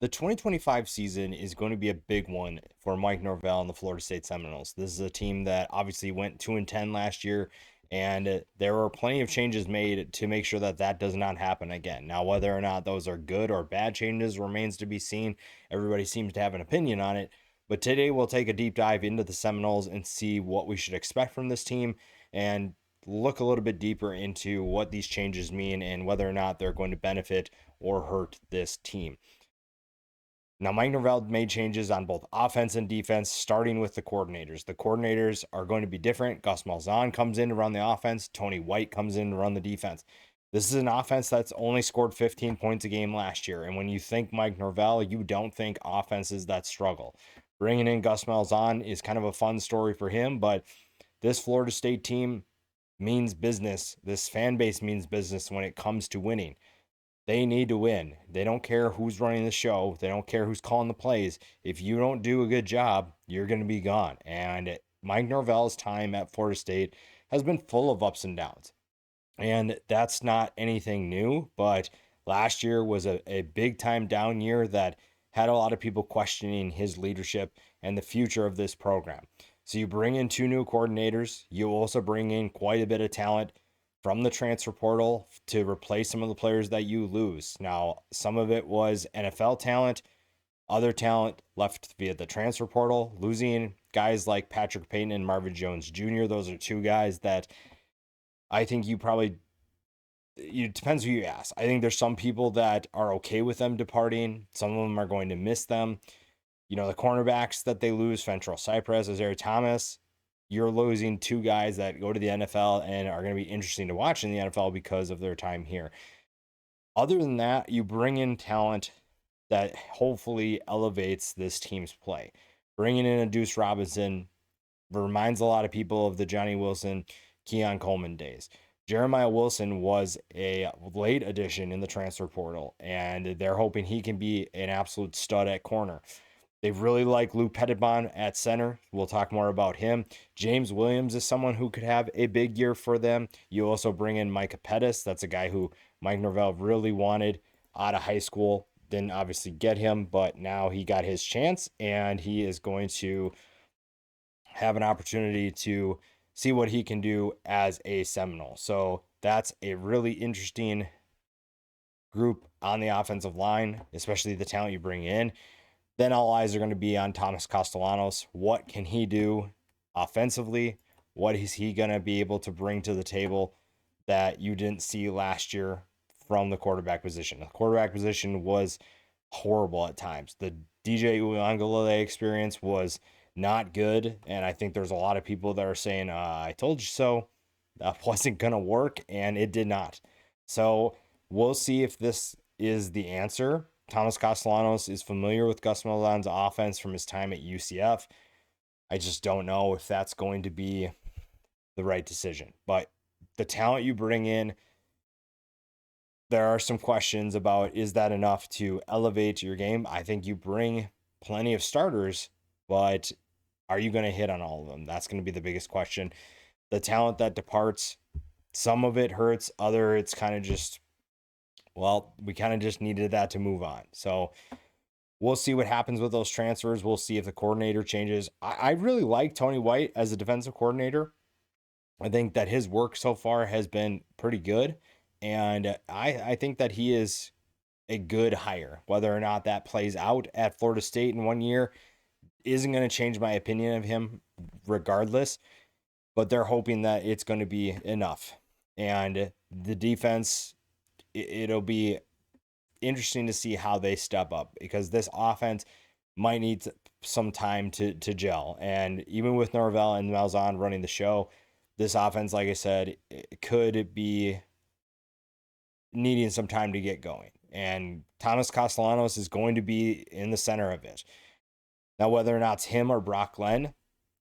The 2025 season is going to be a big one for Mike Norvell and the Florida State Seminoles. This is a team that obviously went 2-10 last year, and there were plenty of changes made to make sure that that does not happen again. Now, whether or not those are good or bad changes remains to be seen. Everybody seems to have an opinion on it. But today we'll take a deep dive into the Seminoles and see what we should expect from this team and look a little bit deeper into what these changes mean and whether or not they're going to benefit or hurt this team. Now, Mike Norvell made changes on both offense and defense, starting with the coordinators. The coordinators are going to be different. Gus Malzahn comes in to run the offense. Tony White comes in to run the defense. This is an offense that's only scored 15 points a game last year. And when you think Mike Norvell, you don't think offenses that struggle. Bringing in Gus Malzahn is kind of a fun story for him, but this Florida State team means business. This fan base means business when it comes to winning. They need to win. They don't care who's running the show. They don't care who's calling the plays. If you don't do a good job, you're going to be gone. And Mike Norvell's time at Florida State has been full of ups and downs. And that's not anything new, but last year was a big time down year that had a lot of people questioning his leadership and the future of this program. So you bring in two new coordinators. You also bring in quite a bit of talent from the transfer portal to replace some of the players that you lose. Now, some of it was NFL talent, other talent left via the transfer portal, losing guys like Patrick Payton and Marvin Jones Jr. Those are two guys that I think it depends who you ask. I think there's some people that are okay with them departing. Some of them are going to miss them. The cornerbacks that they lose, Fentrell Cypress, Isaiah Thomas, you're losing two guys that go to the NFL and are going to be interesting to watch in the NFL because of their time here. Other than that, you bring in talent that hopefully elevates this team's play. Bringing in a Deuce Robinson reminds a lot of people of the Johnny Wilson, Keon Coleman days. Jeremiah Wilson was a late addition in the transfer portal, and they're hoping he can be an absolute stud at corner. They really like Lou Pettibon at center. We'll talk more about him. James Williams is someone who could have a big year for them. You also bring in Micah Pettis. That's a guy who Mike Norvell really wanted out of high school. Didn't obviously get him, but now he got his chance, and he is going to have an opportunity to see what he can do as a Seminole. So that's a really interesting group on the offensive line, especially the talent you bring in. Then all eyes are going to be on Thomas Castellanos. What can he do offensively? What is he going to be able to bring to the table that you didn't see last year from the quarterback position? The quarterback position was horrible at times. The DJ Uiagalelei experience was not good, and I think there's a lot of people that are saying, I told you so. That wasn't going to work, and it did not. So we'll see if this is the answer. Thomas Castellanos is familiar with Gus Malzahn's offense from his time at UCF. I just don't know if that's going to be the right decision. But the talent you bring in, there are some questions about, is that enough to elevate your game? I think you bring plenty of starters, but are you going to hit on all of them? That's going to be the biggest question. The talent that departs, some of it hurts, other it's kind of just, well, we kind of just needed that to move on. So we'll see what happens with those transfers. We'll see if the coordinator changes. I really like Tony White as a defensive coordinator. I think that his work so far has been pretty good. And I think that he is a good hire. Whether or not that plays out at Florida State in 1 year isn't going to change my opinion of him regardless. But they're hoping that it's going to be enough. And the defense, it'll be interesting to see how they step up because this offense might need some time to gel. And even with Norvell and Malzahn running the show, this offense, like I said, it could be needing some time to get going. And Thomas Castellanos is going to be in the center of it. Now, whether or not it's him or Brock Glenn,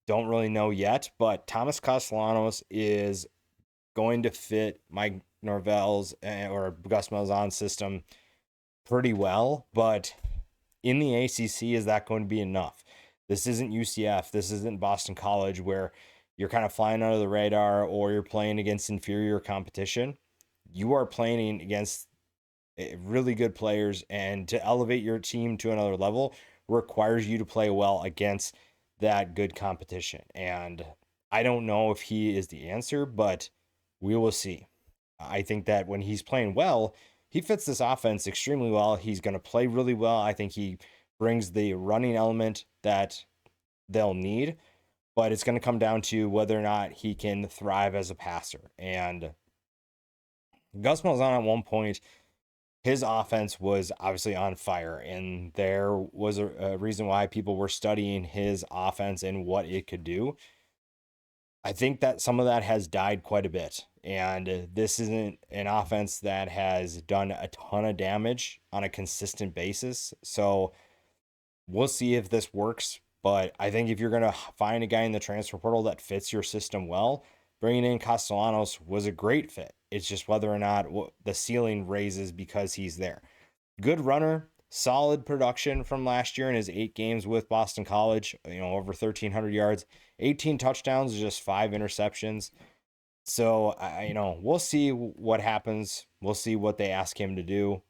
don't really know yet, but Thomas Castellanos is going to fit Mike Norvell's or Gus Malzahn's system pretty well, but in the ACC, is that going to be enough? This isn't UCF. This isn't Boston College where you're kind of flying under the radar or you're playing against inferior competition. You are playing against really good players, and to elevate your team to another level requires you to play well against that good competition. And I don't know if he is the answer, but we will see. I think that when he's playing well, he fits this offense extremely well. He's going to play really well. I think he brings the running element that they'll need, but it's going to come down to whether or not he can thrive as a passer. And Gus Malzahn at one point, his offense was obviously on fire, and there was a reason why people were studying his offense and what it could do. I think that some of that has died quite a bit. And this isn't an offense that has done a ton of damage on a consistent basis. So we'll see if this works. But I think if you're going to find a guy in the transfer portal that fits your system well, bringing in Castellanos was a great fit. It's just whether or not the ceiling raises because he's there. Good runner, solid production from last year in his 8 games with Boston College, over 1,300 yards, 18 touchdowns, just 5 interceptions. So, we'll see what happens. We'll see what they ask him to do.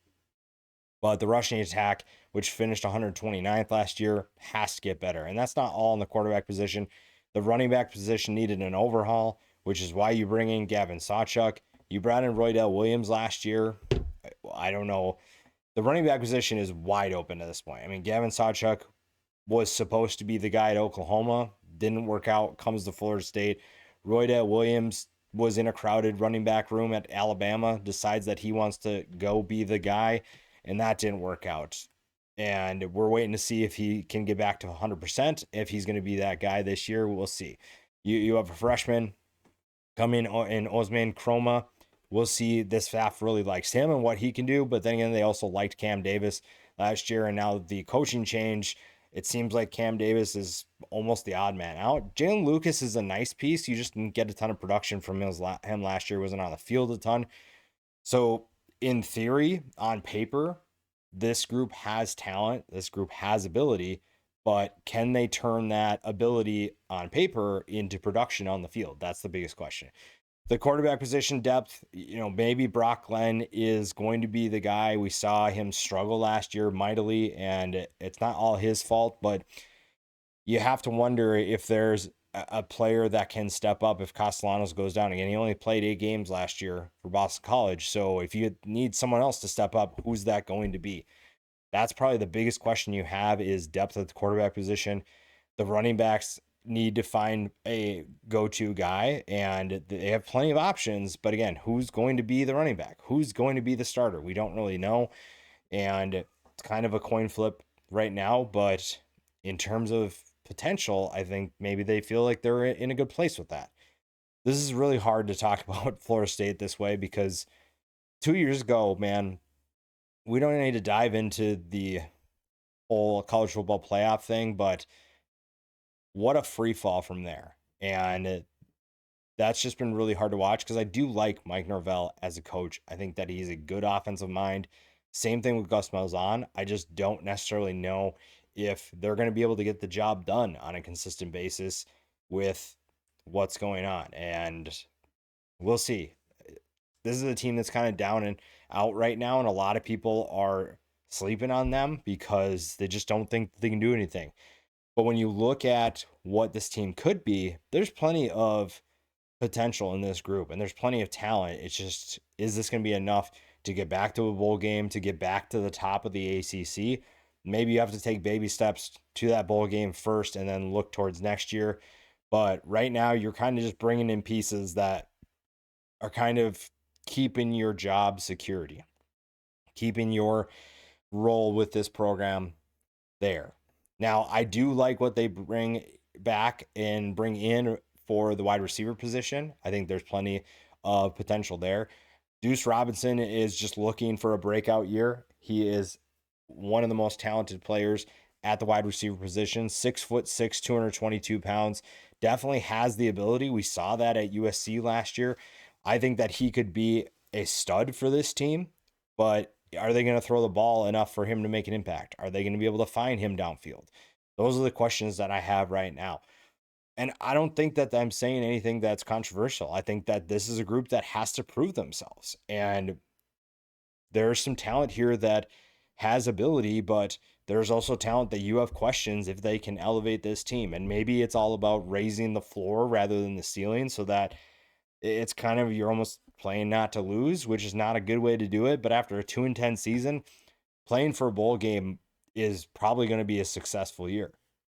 But the rushing attack, which finished 129th last year, has to get better. And that's not all in the quarterback position. The running back position needed an overhaul, which is why you bring in Gavin Sawchuk. You brought in Roydell Williams last year. I don't know. The running back position is wide open at this point. I mean, Gavin Sawchuk was supposed to be the guy at Oklahoma. Didn't work out. Comes to Florida State. Roydell Williams was in a crowded running back room at Alabama. Decides that he wants to go be the guy, and that didn't work out. And we're waiting to see if he can get back to 100%. If he's going to be that guy this year, we'll see. You have a freshman coming in Osman Chroma. We'll see. This staff really likes him and what he can do. But then again, they also liked Cam Davis last year. And now the coaching change, it seems like Cam Davis is almost the odd man out. Jalen Lucas is a nice piece. You just didn't get a ton of production from him last year. Wasn't on the field a ton. So in theory, on paper, this group has talent. This group has ability. But can they turn that ability on paper into production on the field? That's the biggest question. The quarterback position depth, maybe Brock Glenn is going to be the guy. We saw him struggle last year mightily, and it's not all his fault, but you have to wonder if there's a player that can step up if Castellanos goes down again. He only played 8 games last year for Boston College. So if you need someone else to step up, who's that going to be? That's probably the biggest question you have is depth at the quarterback position. The running backs need to find a go-to guy, and they have plenty of options. But again, who's going to be the running back? Who's going to be the starter? We don't really know. And it's kind of a coin flip right now. But in terms of potential, I think maybe they feel like they're in a good place with that. This is really hard to talk about Florida State this way because 2 years ago, man, we don't need to dive into the whole college football playoff thing, but what a free fall from there. And that's just been really hard to watch because I do like Mike Norvell as a coach. I think that he's a good offensive mind. Same thing with Gus Malzahn. I just don't necessarily know if they're going to be able to get the job done on a consistent basis with what's going on. And we'll see. This is a team that's kind of down and out right now, and a lot of people are sleeping on them because they just don't think they can do anything. But when you look at what this team could be, there's plenty of potential in this group and there's plenty of talent. It's just, is this going to be enough to get back to a bowl game, to get back to the top of the ACC? Maybe you have to take baby steps to that bowl game first and then look towards next year. But right now, you're kind of just bringing in pieces that are kind of keeping your job security, keeping your role with this program there. Now, I do like what they bring back and bring in for the wide receiver position. I think there's plenty of potential there. Deuce Robinson is just looking for a breakout year. He is one of the most talented players at the wide receiver position, 6'6", 222 pounds. Definitely has the ability. We saw that at USC last year. I think that he could be a stud for this team, but are they going to throw the ball enough for him to make an impact? Are they going to be able to find him downfield? Those are the questions that I have right now. And I don't think that I'm saying anything that's controversial. I think that this is a group that has to prove themselves. And there's some talent here that has ability, but there's also talent that you have questions if they can elevate this team. And maybe it's all about raising the floor rather than the ceiling, so that it's kind of, you're almost playing not to lose, which is not a good way to do it. But after a 2-10 season, playing for a bowl game is probably going to be a successful year.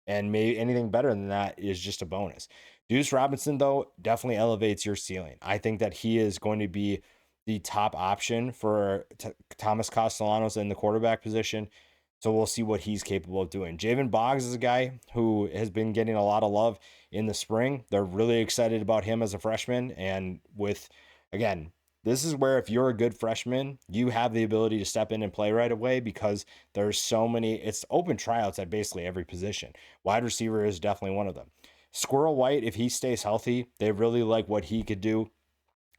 And maybe anything better than that is just a bonus. Deuce Robinson, though, definitely elevates your ceiling. I think that he is going to be the top option for Thomas Castellanos in the quarterback position. So we'll see what he's capable of doing. Javen Boggs is a guy who has been getting a lot of love in the spring. They're really excited about him as a freshman. And with, again, this is where if you're a good freshman, you have the ability to step in and play right away, because there's so many, it's open tryouts at basically every position. Wide receiver is definitely one of them. Squirrel White, if he stays healthy, they really like what he could do.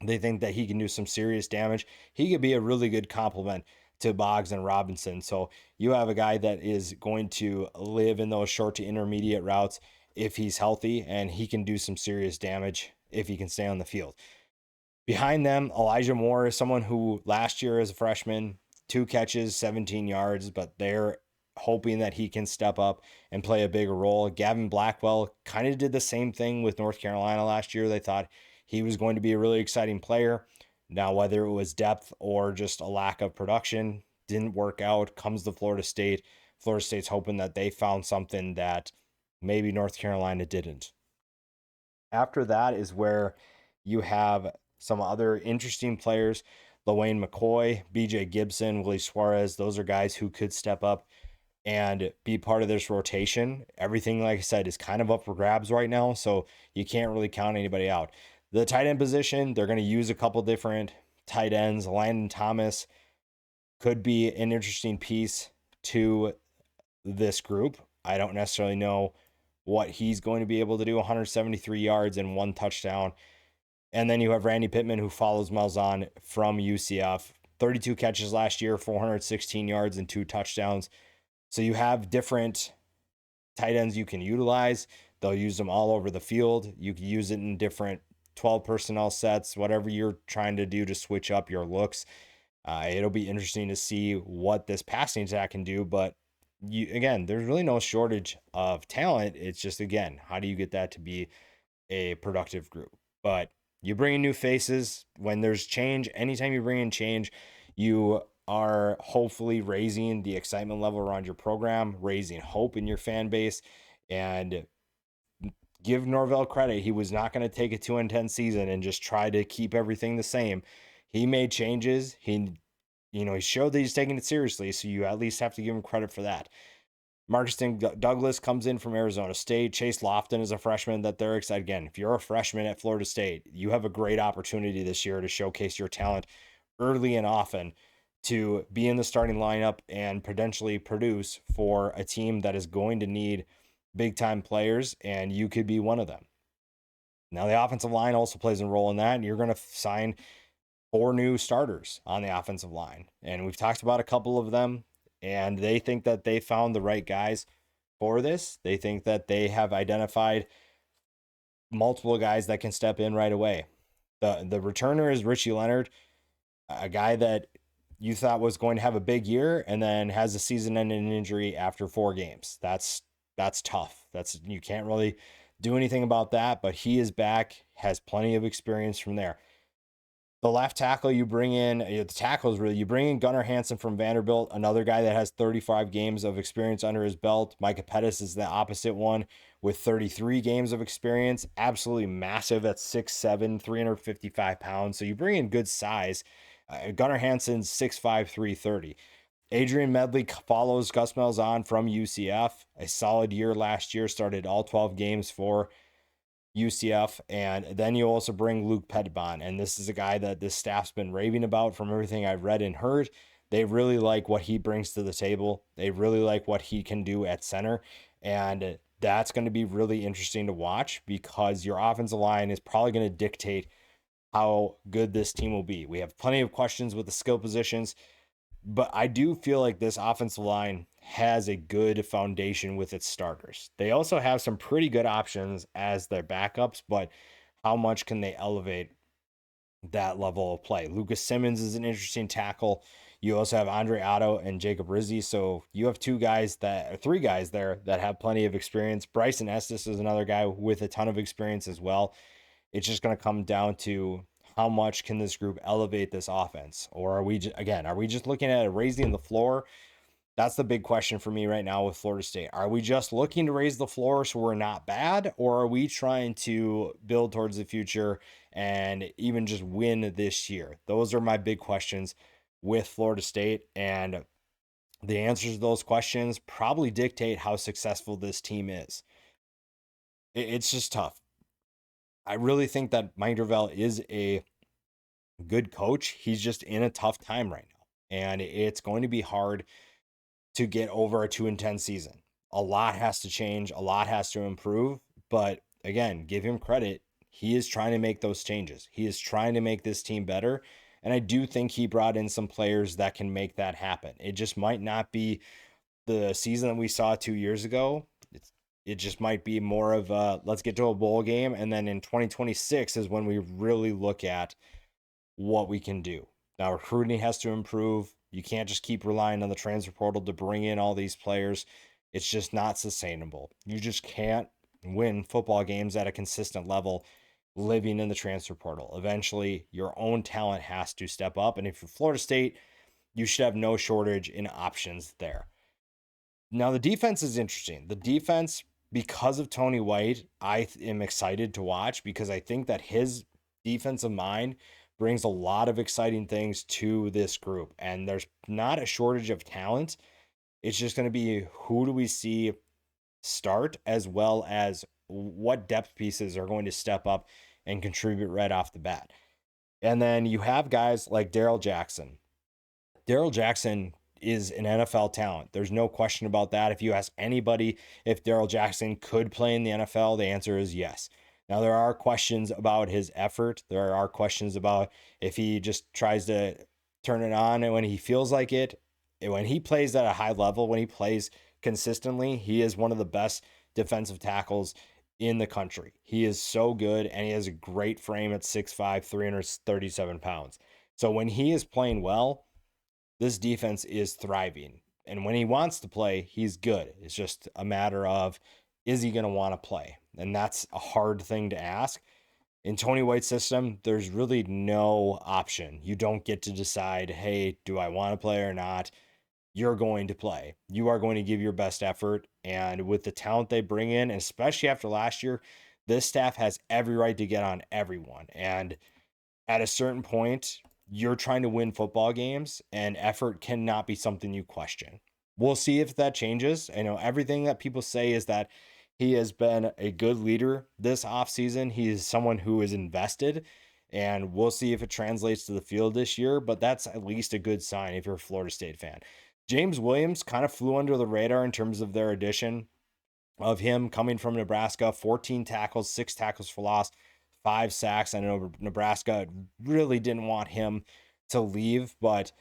They think that he can do some serious damage. He could be a really good complement to Boggs and Robinson. So you have a guy that is going to live in those short to intermediate routes if he's healthy, and he can do some serious damage if he can stay on the field. Behind them, Elijah Moore is someone who last year as a freshman, 2 catches, 17 yards, but they're hoping that he can step up and play a bigger role. Gavin Blackwell kind of did the same thing with North Carolina last year. They thought he was going to be a really exciting player. Now, whether it was depth or just a lack of production, didn't work out. Comes to Florida State. Florida State's hoping that they found something that maybe North Carolina didn't. After that is where you have some other interesting players. LaWayne McCoy, BJ Gibson, Willie Suarez. Those are guys who could step up and be part of this rotation. Everything, like I said, is kind of up for grabs right now, so you can't really count anybody out. The tight end position, they're going to use a couple different tight ends. Landon Thomas could be an interesting piece to this group. I don't necessarily know what he's going to be able to do. 173 yards and 1 touchdown. And then you have Randy Pittman, who follows Malzahn from UCF. 32 catches last year, 416 yards and 2 touchdowns. So you have different tight ends you can utilize. They'll use them all over the field. You can use it in different 12 personnel sets, whatever you're trying to do to switch up your looks. It'll be interesting to see what this passing attack can do. But again, there's really no shortage of talent. It's just, again, how do you get that to be a productive group? But you bring in new faces. When there's change, anytime you bring in change, you are hopefully raising the excitement level around your program, raising hope in your fan base. And give Norvell credit. He was not going to take a 2-10 season and just try to keep everything the same. He made changes. He showed that he's taking it seriously. So you at least have to give him credit for that. Marcus Douglas comes in from Arizona State. Chase Lofton is a freshman that they're excited. Again, if you're a freshman at Florida State, you have a great opportunity this year to showcase your talent early and often, to be in the starting lineup and potentially produce for a team that is going to need big time players, and you could be one of them. Now, the offensive line also plays a role in that, and you're going to sign 4 new starters on the offensive line. And we've talked about a couple of them, and they think that they found the right guys for this. They think that they have identified multiple guys that can step in right away. The returner is Richie Leonard, a guy that you thought was going to have a big year and then has a season-ending injury after 4 games. That's tough. You can't really do anything about that, but he is back, has plenty of experience from there. The left tackle you bring in, you bring in Gunnar Hansen from Vanderbilt, another guy that has 35 games of experience under his belt. Micah Pettis is the opposite one with 33 games of experience. Absolutely massive at 6'7", 355 pounds. So you bring in good size. Gunnar Hansen's 6'5", 330. Adrian Medley follows Gus Malzahn from UCF. A solid year last year, started all 12 games for UCF. And then you also bring Luke Petitbon. And this is a guy that this staff's been raving about from everything I've read and heard. They really like what he brings to the table. They really like what he can do at center. And that's going to be really interesting to watch, because your offensive line is probably going to dictate how good this team will be. We have plenty of questions with the skill positions, but I do feel like this offensive line has a good foundation with its starters. They also have some pretty good options as their backups, but how much can they elevate that level of play? Lucas Simmons is an interesting tackle. You also have Andre Otto and Jacob Rizzi. So you have three guys there that have plenty of experience. Bryson Estes is another guy with a ton of experience as well. It's just going to come down to how much can this group elevate this offense, or are we just looking at raising the floor? That's the big question for me right now with Florida State. Are we just looking to raise the floor so we're not bad, or are we trying to build towards the future and even just win this year? Those are my big questions with Florida State, and the answers to those questions probably dictate how successful this team is. It's just tough. I really think that Mike Norvell is a good coach. He's just in a tough time right now, and it's going to be hard to get over a 2-10 season. A lot has to change, a lot has to improve, but again, give him credit. He is trying to make those changes. He is trying to make this team better, and I do think he brought in some players that can make that happen. It just might not be the season that we saw 2 years ago. It just might be more of a let's get to a bowl game, and then in 2026 is when we really look at what we can do. Now, recruiting has to improve. You can't just keep relying on the transfer portal to bring in all these players. It's just not sustainable. You just can't win football games at a consistent level living in the transfer portal. Eventually, your own talent has to step up. And if you're Florida State, you should have no shortage in options there. Now, the defense is interesting. The defense, because of Tony White, I am excited to watch because I think that his defensive mind brings a lot of exciting things to this group. And there's not a shortage of talent. It's just going to be who do we see start, as well as what depth pieces are going to step up and contribute right off the bat. And then you have guys like Darrell Jackson. Darrell Jackson is an NFL talent. There's no question about that. If you ask anybody if Darrell Jackson could play in the NFL, the answer is yes. Now, there are questions about his effort. There are questions about if he just tries to turn it on and when he feels like it. When he plays at a high level, when he plays consistently, he is one of the best defensive tackles in the country. He is so good, and he has a great frame at 6'5", 337 pounds. So when he is playing well, this defense is thriving. And when he wants to play, he's good. It's just a matter of, is he going to want to play? And that's a hard thing to ask. In Tony White's system, there's really no option. You don't get to decide, hey, do I want to play or not? You're going to play. You are going to give your best effort. And with the talent they bring in, and especially after last year, this staff has every right to get on everyone. And at a certain point, you're trying to win football games, and effort cannot be something you question. We'll see if that changes. I know everything that people say is that he has been a good leader this offseason. He is someone who is invested, and we'll see if it translates to the field this year, but that's at least a good sign if you're a Florida State fan. James Williams kind of flew under the radar in terms of their addition of him coming from Nebraska, 14 tackles, 6 tackles for loss, 5 sacks. I know Nebraska really didn't want him to leave, but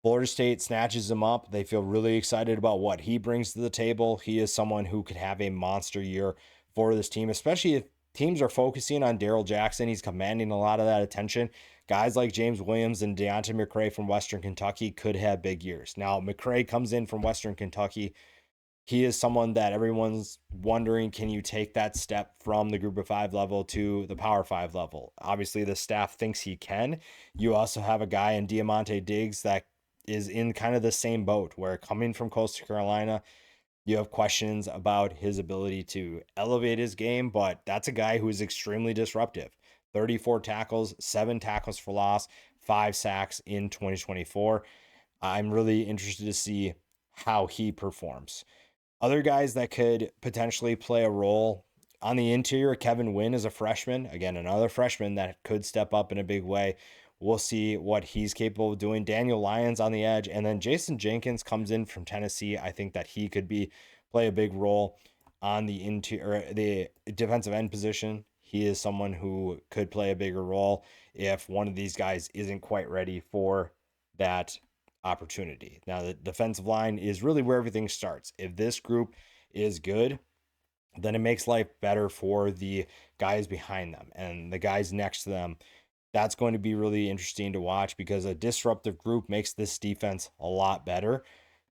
Florida State snatches him up. They feel really excited about what he brings to the table. He is someone who could have a monster year for this team, especially if teams are focusing on Darrell Jackson. He's commanding a lot of that attention. Guys like James Williams and Deontay McCray from Western Kentucky could have big years. Now, McCray comes in from Western Kentucky. He is someone that everyone's wondering, can you take that step from the group of 5 level to the power 5 level? Obviously, the staff thinks he can. You also have a guy in Diamante Diggs that is in kind of the same boat, where coming from Coastal Carolina, you have questions about his ability to elevate his game, but that's a guy who is extremely disruptive. 34 tackles, 7 tackles for loss, 5 sacks in 2024. I'm really interested to see how he performs. Other guys that could potentially play a role on the interior, Kevin Wynn is a freshman. Again, another freshman that could step up in a big way. We'll see what he's capable of doing. Daniel Lyons on the edge, and then Jason Jenkins comes in from Tennessee. I think that he could play a big role on the interior, the defensive end position. He is someone who could play a bigger role if one of these guys isn't quite ready for that opportunity. Now, the defensive line is really where everything starts. If this group is good, then it makes life better for the guys behind them and the guys next to them. That's going to be really interesting to watch because a disruptive group makes this defense a lot better.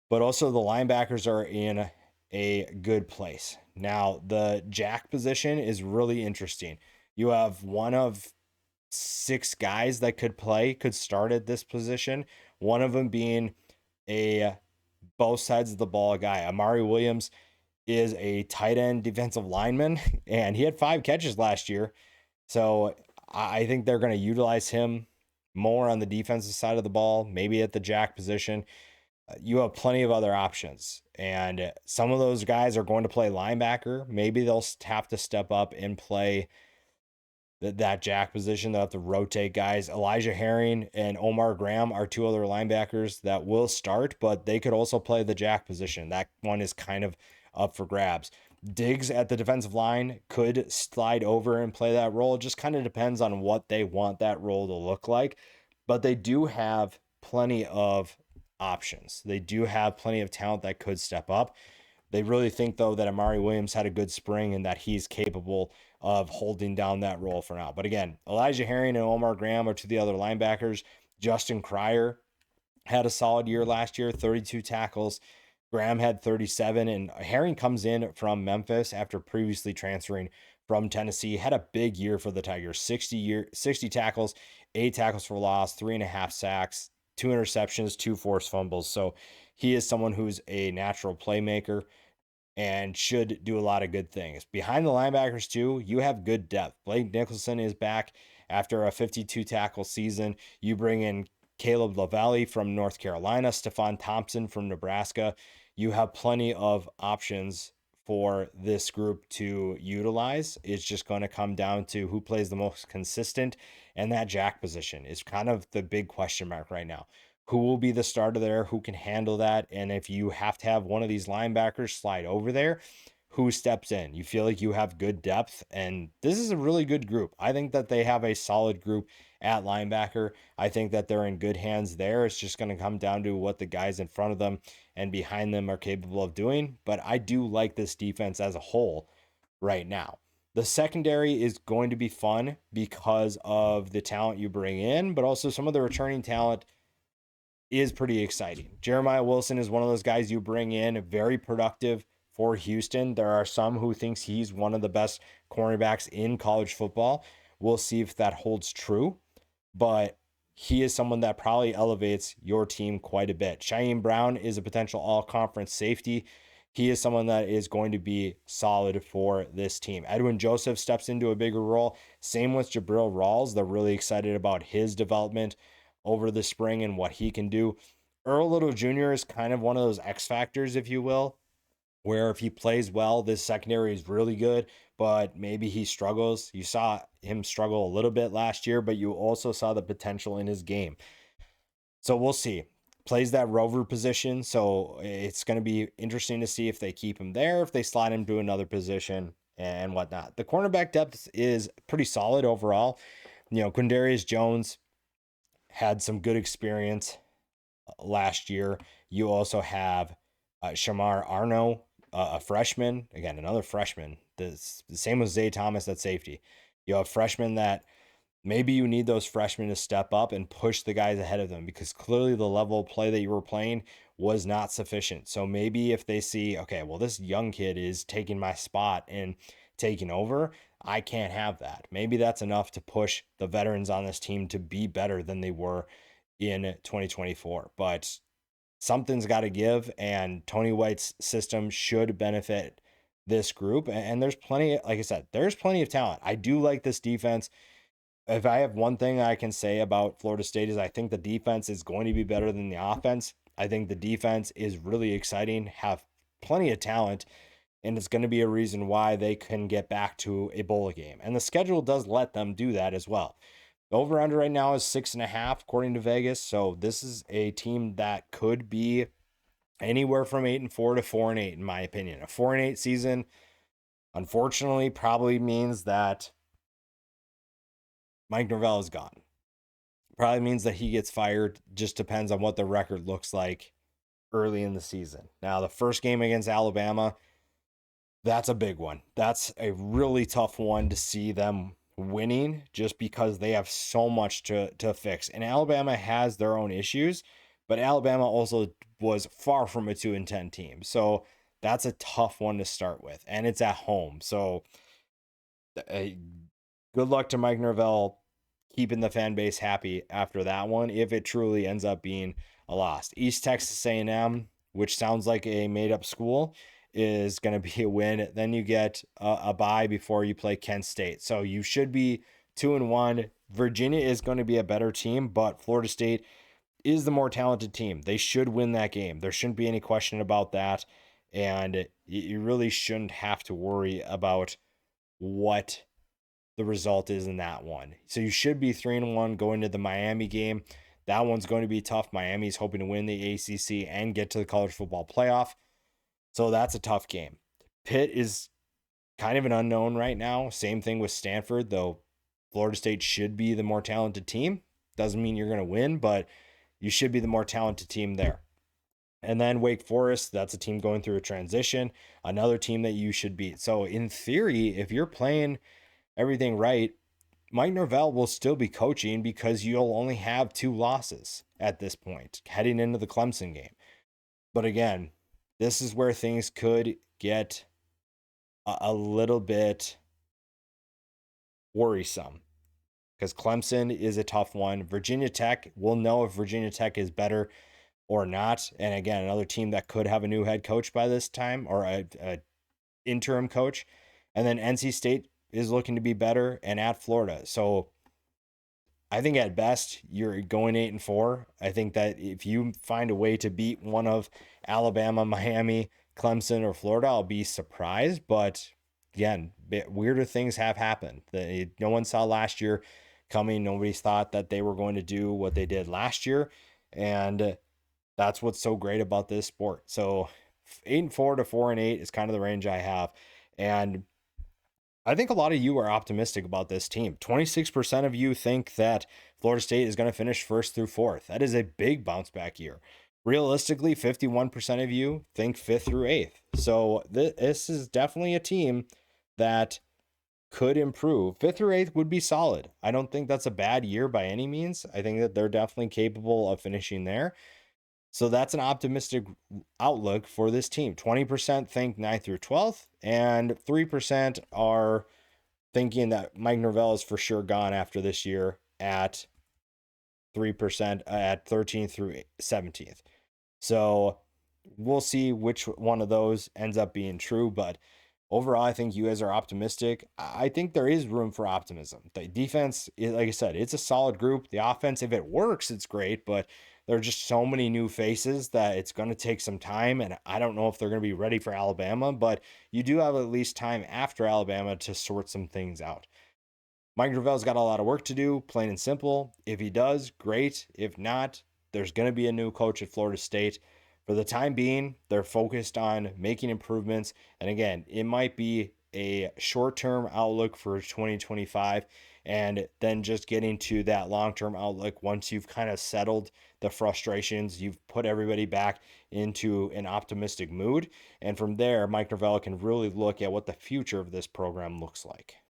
But also the linebackers are in a good place. Now, the jack position is really interesting. You have one of 6 guys that could start at this position. One of them being a both sides of the ball guy. Amari Williams is a tight end defensive lineman, and he had 5 catches last year. So I think they're going to utilize him more on the defensive side of the ball, maybe at the jack position. You have plenty of other options, and some of those guys are going to play linebacker. Maybe they'll have to step up and play that jack position. They'll have to rotate guys. Elijah Herring and Omar Graham are 2 other linebackers that will start, but they could also play the jack position. That one is kind of up for grabs. Diggs at the defensive line could slide over and play that role. It just kind of depends on what they want that role to look like. But they do have plenty of options. They do have plenty of talent that could step up. They really think, though, that Amari Williams had a good spring and that he's capable of holding down that role for now. But again, Elijah Herring and Omar Graham are 2 the other linebackers. Justin Cryer had a solid year last year, 32 tackles. Graham had 37, and Herring comes in from Memphis after previously transferring from Tennessee. Had a big year for the Tigers, 60 tackles, 8 tackles for loss, 3.5 sacks, 2 interceptions, 2 forced fumbles. So he is someone who's a natural playmaker and should do a lot of good things. Behind the linebackers, too, you have good depth. Blake Nicholson is back after a 52 tackle season. You bring in Caleb LaValle from North Carolina, Stephon Thompson from Nebraska. You have plenty of options for this group to utilize. It's just going to come down to who plays the most consistent, and that jack position is kind of the big question mark right now. Who will be the starter there? Who can handle that? And if you have to have one of these linebackers slide over there, who steps in? You feel like you have good depth, and this is a really good group. I think that they have a solid group at linebacker. I think that they're in good hands there. It's just going to come down to what the guys in front of them and behind them are capable of doing. But I do like this defense as a whole right now. The secondary is going to be fun because of the talent you bring in, but also some of the returning talent is pretty exciting. Jeremiah Wilson is one of those guys you bring in, very productive for Houston. There are some who thinks he's one of the best cornerbacks in college football. We'll see if that holds true, but he is someone that probably elevates your team quite a bit. Shyheim Brown is a potential all-conference safety. He is someone that is going to be solid for this team. Edwin Joseph steps into a bigger role. Same with Jabril Rawls. They're really excited about his development over the spring and what he can do. Earl Little Jr. is kind of one of those X factors, if you will, where if he plays well, this secondary is really good, but maybe he struggles. You saw him struggle a little bit last year, but you also saw the potential in his game. So we'll see. Plays that rover position, so it's going to be interesting to see if they keep him there, if they slide him to another position and whatnot. The cornerback depth is pretty solid overall. Quindarius Jones had some good experience last year. You also have Shamar Arno, a freshman. Again, another freshman. The same with Zay Thomas at safety. You have freshmen that maybe you need those freshmen to step up and push the guys ahead of them because clearly the level of play that you were playing was not sufficient. So maybe if they see, okay, well, this young kid is taking my spot and taking over, I can't have that. Maybe that's enough to push the veterans on this team to be better than they were in 2024. But something's got to give, and Tony White's system should benefit this group. And there's plenty, like I said, there's plenty of talent. I do like this defense. If I have one thing I can say about Florida State is I think the defense is going to be better than the offense. I think the defense is really exciting, have plenty of talent, and it's going to be a reason why they can get back to a bowl game. And the schedule does let them do that as well. The over-under right now is 6.5, according to Vegas. So this is a team that could be anywhere from 8-4 to 4-8, in my opinion. A 4-8 season, unfortunately, probably means that Mike Norvell is gone. Probably means that he gets fired. Just depends on what the record looks like early in the season. Now, the first game against Alabama, that's a big one. That's a really tough one to see them winning just because they have so much to fix. And Alabama has their own issues, but Alabama also was far from a 2-10 team. So that's a tough one to start with. And it's at home. So good luck to Mike Norvell keeping the fan base happy after that one if it truly ends up being a loss. East Texas A&M, which sounds like a made-up school, is going to be a win. Then you get a bye before you play Kent State. So you should be 2-1. Virginia is going to be a better team, but Florida State is the more talented team. They should win that game. There shouldn't be any question about that. And you really shouldn't have to worry about what the result is in that one. So you should be 3-1 going to the Miami game. That one's going to be tough. Miami's hoping to win the ACC and get to the college football playoff. So that's a tough game. Pitt is kind of an unknown right now. Same thing with Stanford, though Florida State should be the more talented team. Doesn't mean you're going to win, but you should be the more talented team there. And then Wake Forest, that's a team going through a transition, another team that you should beat. So in theory, if you're playing everything right, Mike Norvell will still be coaching because you'll only have 2 losses at this point heading into the Clemson game. But again, this is where things could get a little bit worrisome because Clemson is a tough one. Virginia Tech, we'll know if Virginia Tech is better or not. And again, another team that could have a new head coach by this time or a interim coach. And then NC State is looking to be better and at Florida. So I think at best you're going 8-4. I think that if you find a way to beat one of Alabama, Miami, Clemson, or Florida, I'll be surprised. But again, weirder things have happened. No one saw last year coming. Nobody's thought that they were going to do what they did last year. And that's what's so great about this sport. So 8-4 to 4-8 is kind of the range I have. And I think a lot of you are optimistic about this team. 26% of you think that Florida State is going to finish 1st through 4th. That is a big bounce back year. Realistically, 51% of you think 5th through 8th. So this is definitely a team that could improve. 5th through 8th would be solid. I don't think that's a bad year by any means. I think that they're definitely capable of finishing there. So that's an optimistic outlook for this team. 20% think 9th through 12th, and 3% are thinking that Mike Norvell is for sure gone after this year at 3% at 13th through 17th. So we'll see which one of those ends up being true, but overall, I think you guys are optimistic. I think there is room for optimism. The defense, like I said, it's a solid group. The offense, if it works, it's great, but there are just so many new faces that it's going to take some time, and I don't know if they're going to be ready for Alabama, but you do have at least time after Alabama to sort some things out. Mike Norvell's got a lot of work to do, plain and simple. If he does, great. If not, there's going to be a new coach at Florida State. For the time being, they're focused on making improvements. And again, it might be a short-term outlook for 2025 and then just getting to that long-term outlook once you've kind of settled the frustrations, you've put everybody back into an optimistic mood. And from there, Mike Norvell can really look at what the future of this program looks like.